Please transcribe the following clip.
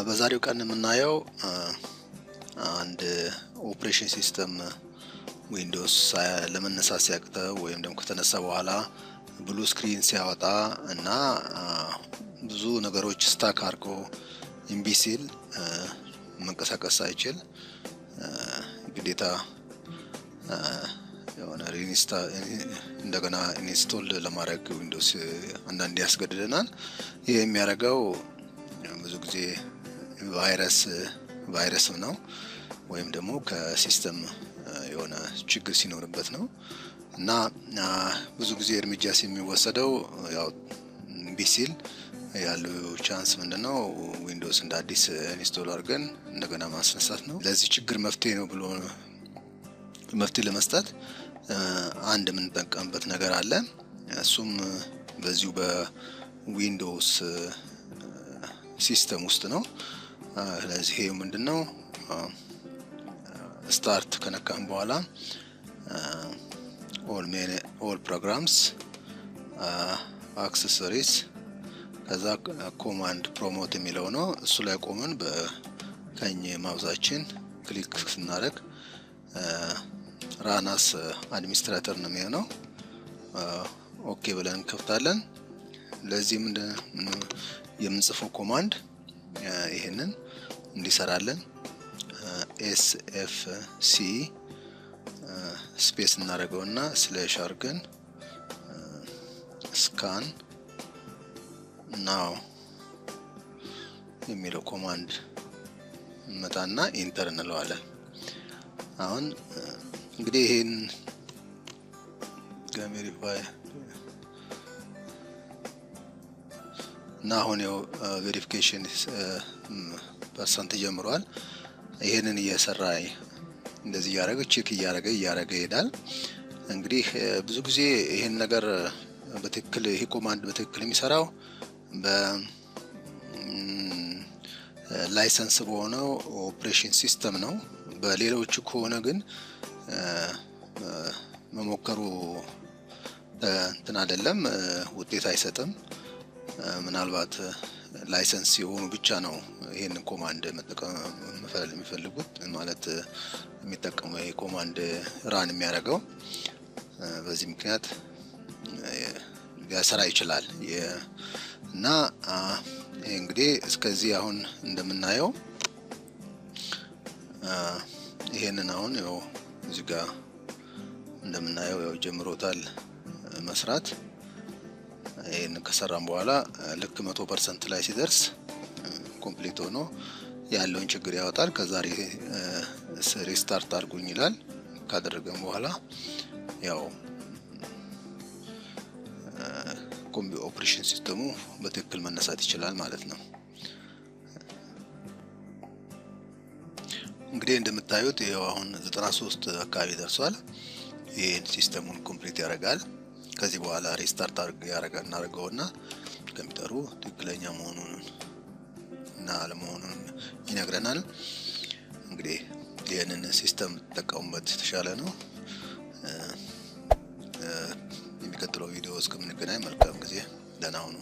በዛሬው ቀን የምናየው አንድ ኦፕሬሽን ሲስተም ዊንዶውስ ለመነሳት ሲያቅተው ወይም ደግሞ ከተነሳ በኋላ ብሉ ስክሪን ሲያወጣ እና ብዙ ነገሮች ስታክ አርጎ እምቢ ሲል መንቀሳቀስ ሳይችል ግዴታ የሆነ እንደገና ኢንስቶል ለማድረግ ዊንዶውስ አንዳንዴ ያስገድደናል። ይሄ የሚያደርገው ብዙ ጊዜ ቫይረስ ነው ወይም ደግሞ ከሲስተም የሆነ ችግር ሲኖርበት ነው እና ብዙ ጊዜ እርምጃ የሚወሰደው ያው እምቢ ሲል ያለው ቻንስ ምንድነው ዊንዶውስ እንደ አዲስ ኢንስቶል አድርገን እንደገና ማስነሳት ነው። ለዚህ ችግር መፍትሄ ነው ብሎ መፍትሄ ለመስጠት አንድ የምንጠቀምበት ነገር አለ። እሱም በዚሁ በዊንዶውስ ሲስተም ውስጥ ነው። ስለዚህ ይሄ ምንድነው ስታርት ከነካን በኋላ ኦል ፕሮግራምስ አክሰሰሪስ ከዛ ኮማንድ ፕሮሞት የሚለው ነው። እሱ ላይ ቆመን በቀኝ ማውዛችን ክሊክ ስናደርግ ራናስ አድሚኒስትሬተር ነው የሚሆነው። ኦኬ ብለን እንከፍታለን። ለዚህ የምንጽፈው ኮማንድ ይሄንን እንዲሰራለን SFC ስፔስ እናደርገውና ስላሽ አርገን ስካን ናው የሚለው ኮማንድ መጣና ኢንተር እንለዋለን። አሁን እንግዲህ ይሄን ቬሪፋይ እና አሁን ያው ቬሪፊኬሽን ፐርሰንት ጀምሯል። ይሄንን እየሰራ እንደዚህ ያረገ ቼክ እያረገ ይሄዳል። እንግዲህ ብዙ ጊዜ ይሄን ነገር በትክክል ይሄ ኮማንድ በትክክል የሚሰራው በላይሰንስ በሆነው ኦፕሬሽን ሲስተም ነው። በሌሎቹ ከሆነ ግን መሞከሩ እንትን አይደለም፣ ውጤት አይሰጥም። ምናልባት ላይሰንስ የሆኑ ብቻ ነው ይሄንን ኮማንድ መጠቀም የሚፈልጉት ማለት የሚጠቀሙ ኮማንድ ራን የሚያደርገው። በዚህ ምክንያት ሊሰራ ይችላል እና እንግዲህ እስከዚህ አሁን እንደምናየው ይሄንን አሁን ያው እዚህ ጋር እንደምናየው ያው ጀምሮታል መስራት። ይሄን ከሰራን በኋላ ልክ 100% ላይ ሲደርስ ኮምፕሊት ሆኖ ያለውን ችግር ያወጣል። ከዛ ሪስታርት አድርጉኝ ይላል። ካደረገን በኋላ ያው ኦፕሬሽን ሲስተሙ በትክክል መነሳት ይችላል ማለት ነው። እንግዲህ እንደምታዩት ይሄው አሁን 93 አካባቢ ደርሷል። ይሄን ሲስተሙን ኮምፕሊት ያደርጋል። ከዚህ በኋላ ሪስታርት እናደርገውና ኮምፒውተሩ ትክክለኛ መሆኑን እና አለመሆኑን ይነግረናል። እንግዲህ ይሄንን ሲስተም ተጠቀሙበት የተሻለ ነው። የሚቀጥለው ቪዲዮ እስከምንገናኝ መልካም ጊዜ፣ ደህና ሁኑ።